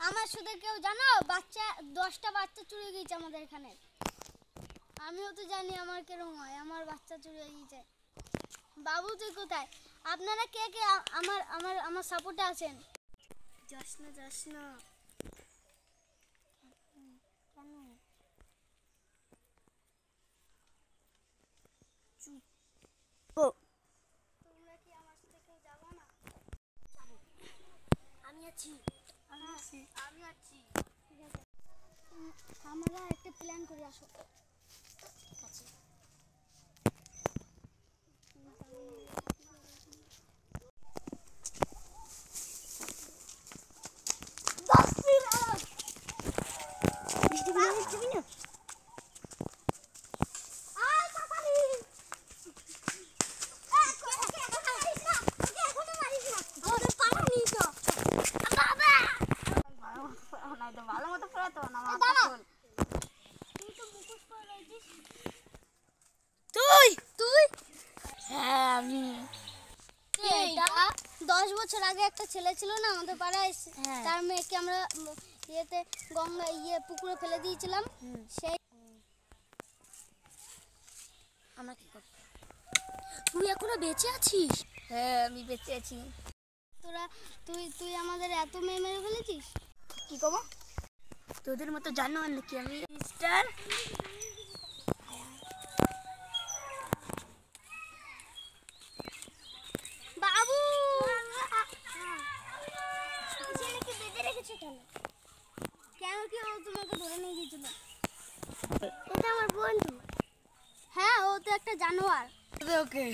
আমার সাথে কেউ জানো বাচ্চা 10টা বাচ্চা চুরি গিয়েছে আমাদের এখানে। আমিও তো জানি আমার কেরম হয়, আমার বাচ্চা চুরি হয়ে গিয়েছে। বাবু তুই কোথায়? আপনারা কে কে আমার আমার আমার সাপোর্টে আছেন? যাস না কেন চুপ? তোমরা কি আমার সাথে কেউ যাবো না? আমি আছি। ঠিক আছে, আমরা একটা প্ল্যান করে আসো। ঠিক আছে, ভালো মতো পড়াতো না তুই তুই হ্যাঁ আমি 10 বছর আগে একটা ছেলে ছিল না আমাদের পাড়ায়, তার মেয়েকে আমরা ইয়েতে গঙ্গা পুকুরে ফেলে দিয়েছিলাম। সেই আমরা কি করব? তুই এখনো বেঁচে আছিস? হ্যাঁ আমি বেঁচে আছি। তুই আমাদের এত মেয়ে মেরে ফেলেছিস? কি করবো? তোদের মতো জানো নাকি আমি মিস্টার বাবু ছেলেকে বেঁধে রেখেছো কেন? কি ও তোমাকে ধরে নিয়ে গিয়েছিল? এটা আমার বন্ধু। হ্যাঁ, ও তো একটা জানোয়ার। ওকে